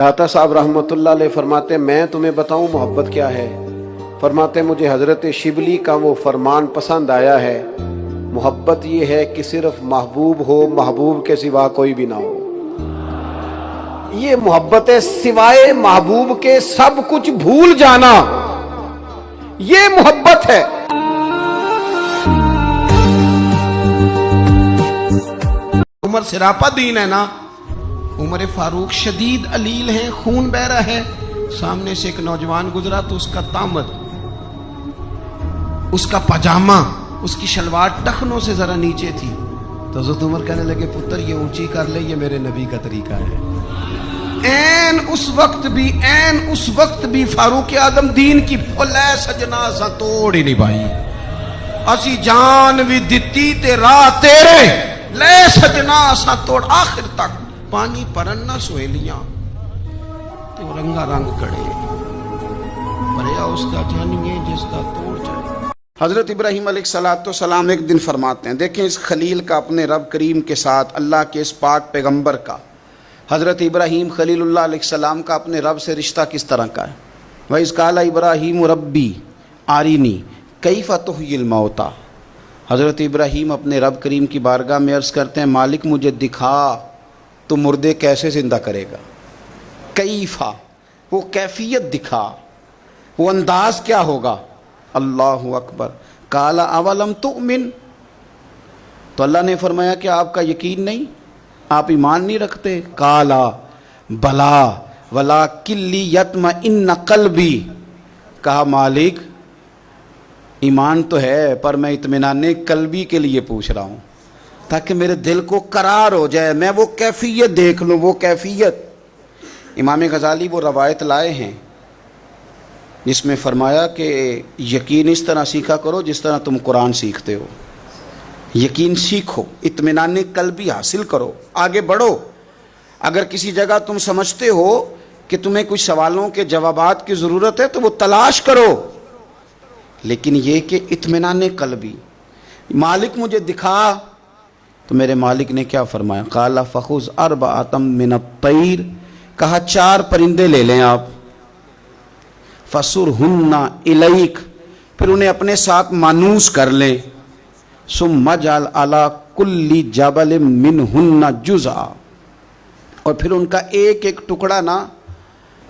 दाता साहब रहमतुल्लाह अलैह फरमाते मैं तुम्हें बताऊं मोहब्बत क्या है। फरमाते मुझे हजरत शिबली का वो फरमान पसंद आया है, मोहब्बत ये है कि सिर्फ महबूब हो, महबूब के सिवा कोई भी ना हो। ये मोहब्बत है, सिवाय महबूब के सब कुछ भूल जाना, ये मोहब्बत है। उमर सिरापा दीन है ना, उमर फारूक शदीद अलील है, खून बह रहा है। सामने से एक नौजवान गुजरा तो उसका तामद, उसका पजामा, उसकी शलवार टखनों से जरा नीचे थी। तो हज़रत उमर कहने लगे पुत्र ये ऊंची कर ले, ये मेरे नबी का तरीका है। ऐन उस वक्त भी फारूक आदम दीन की फुल है सजना सा तोड़ ही नहीं भाई। असी जान भी दिती ते राह तेरे ले सजना सा तोड़, आखिर तक पानी परन ना सोहेलियां ते रंगा रंग कड़े भरिया उसका जानिए जिसका तोड़ जाए। हजरत इब्राहीम अलैहिस्सलाम एक दिन फरमाते हैं, देखें इस खलील का अपने रब करीम के साथ, अल्लाह के इस पाक पैगंबर का, हजरत इब्राहीम खलीलुल्लाह अलैहिस्सलाम का अपने रब से रिश्ता किस तरह का है। वइज़ क़ाला इब्राहीम रब्बी आरिनी कैफ़ तुह्यिल मौता। हजरत इब्राहीम अपने रब करीम की बारगाह में अर्ज़ करते हैं, मालिक मुझे दिखा तो मुर्दे कैसे जिंदा करेगा। कैफा, वो कैफियत दिखा, वो अंदाज क्या होगा। अल्लाहु अकबर। काला अवलम तुमिन, तो अल्लाह ने फरमाया कि आपका यकीन नहीं, आप ईमान नहीं रखते। काला बला वला किल्ली यत्मा इन कल्बी, कहा मालिक ईमान तो है पर मैं इत्मीनाने कल्बी के लिए पूछ रहा हूँ, ताकि मेरे दिल को करार हो जाए, मैं वो कैफियत देख लूँ। वो कैफियत इमाम गज़ाली वो रवायत लाए हैं जिसमें फरमाया कि यकीन इस तरह सीखा करो जिस तरह तुम कुरान सीखते हो। यकीन सीखो, इत्मीनान कल्बी हासिल करो, आगे बढ़ो। अगर किसी जगह तुम समझते हो कि तुम्हें कुछ सवालों के जवाबात की ज़रूरत है तो वो तलाश करो, लेकिन ये कि इत्मीनान कल्बी, मालिक मुझे दिखा। तो मेरे मालिक ने क्या फरमाया, काला फ़ख़ुज़ अर्बअतम मिन अत-तैर, कहा 4 परिंदे ले लें आप। फसुरहुन्ना इलैक, फिर उन्हें अपने साथ मानूस कर लें। सुम्मा जअल अला कुल्ली जबल मिनहुन्ना जुज़आ, और फिर उनका एक एक टुकड़ा ना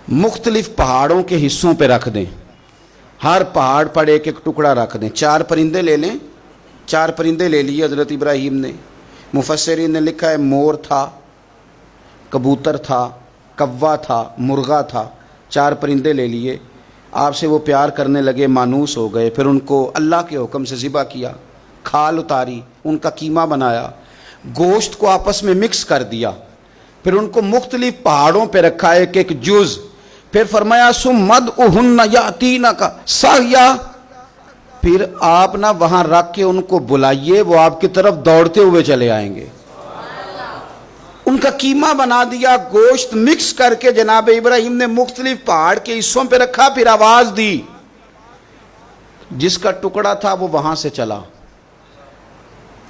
मुख्तलिफ पहाड़ों के हिस्सों पे रख दें, हर पहाड़ पर एक एक टुकड़ा रख दें। 4 परिंदे ले लें। 4 परिंदे ले लिए हज़रत इब्राहीम ने। मुफस्सिरीन ने लिखा है मोर था, कबूतर था, कव्वा था, मुर्गा था। 4 परिंदे ले लिए, आपसे वो प्यार करने लगे, मानूस हो गए। फिर उनको अल्लाह के हुक्म से ज़िबा किया, खाल उतारी, उनका कीमा बनाया, गोश्त को आपस में मिक्स कर दिया, फिर उनको मुख्तलिफ पहाड़ों पर रखा एक एक जुज़। फिर फरमाया सुम्मद उहुन्ना यातीना का साहिया, फिर आप ना वहां रख के उनको बुलाइए, वो आपकी तरफ दौड़ते हुए चले आएंगे। उनका कीमा बना दिया, गोश्त मिक्स करके जनाब इब्राहीम ने मुख्तलिफ पहाड़ के हिस्सों पे रखा, फिर आवाज दी, जिसका टुकड़ा था वो वहां से चला,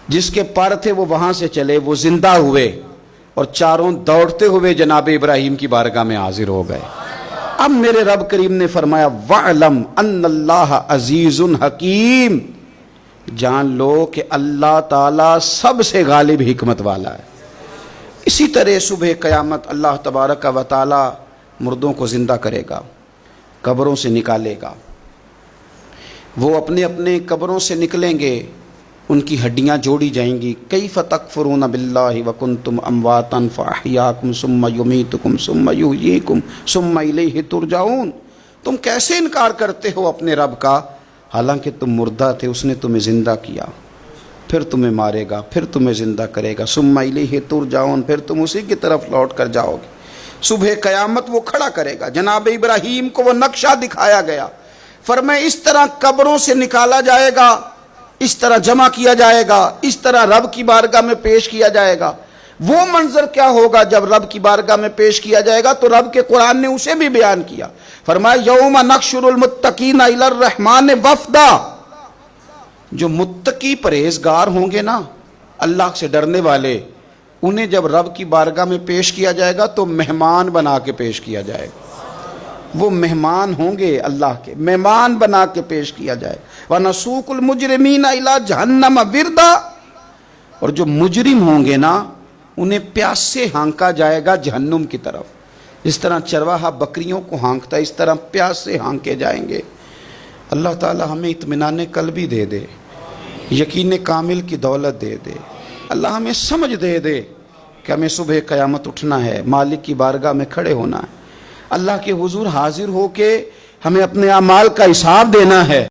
जिसके पर थे वो वहां से चले, वो जिंदा हुए और चारों दौड़ते हुए जनाब इब्राहीम की बारगाह में हाजिर हो गए। अब मेरे रब करीम ने फरमाया वअलम अन्नल्लाह अजीजुन हकीम, जान लो कि अल्लाह ताला सबसे गालिब हिकमत वाला है। इसी तरह सुबह क़यामत अल्लाह तबारक व तआला मुर्दों को ज़िंदा करेगा, कब्रों से निकालेगा। वो अपने अपने कब्रों से निकलेंगे, उनकी हड्डियाँ जोड़ी जाएंगी। कैफ़ तकफ़ुरून बिल्लाहि व कुन्तुम अमवातन फ़अहयाकुम सुम्मा युमीतुकुम सुम्मा युहयीकुम सुम्मा इलैहि तुरजाऊन। तुम कैसे इनकार करते हो अपने रब का, हालांकि तुम मुर्दा थे, उसने तुम्हें ज़िंदा किया, फिर तुम्हें मारेगा, फिर तुम्हें ज़िंदा करेगा। सुम्मा इलैहि तुरजाऊन, फिर तुम उसी की तरफ लौट कर जाओगे। सुबह क़यामत वो खड़ा करेगा। जनाब इब्राहीम को वो नक्शा दिखाया गया, फरमाया इस तरह कब्रों से निकाला जाएगा, इस तरह जमा किया जाएगा, इस तरह रब की बारगाह में पेश किया जाएगा। वो मंजर क्या होगा जब रब की बारगाह में पेश किया जाएगा, तो रब के कुरान ने उसे भी बयान किया। फरमाया यौमा नक्शुरुल मुत्तकीना इलर रहमान वफ़दा, जो मुत्तकी परहेजगार होंगे ना, अल्लाह से डरने वाले, انہیں جب رب کی بارگاہ میں پیش کیا جائے گا تو مہمان بنا کے پیش کیا جائے گا. وہ مہمان ہوں گے اللہ کے، مہمان بنا کے پیش کیا جائے. وَنَسُوقُ الْمُجْرِمِينَ إِلَىٰ جَهَنَّمَ وِرْدًا، اور جو مجرم ہوں گے نا انہیں پیاس سے ہانکا جائے گا جہنم کی طرف. جس طرح چرواہا بکریوں کو ہانکتا ہے اس طرح پیاس سے ہانکے جائیں گے. اللہ تعالی ہمیں اطمینان قلبی دے دے، یقین کامل کی دولت دے دے. اللہ ہمیں سمجھ دے دے کہ ہمیں صبح قیامت اٹھنا ہے، مالک کی بارگاہ میں کھڑے ہونا ہے، اللہ کے حضور حاضر ہو کے ہمیں اپنے اعمال کا حساب دینا ہے.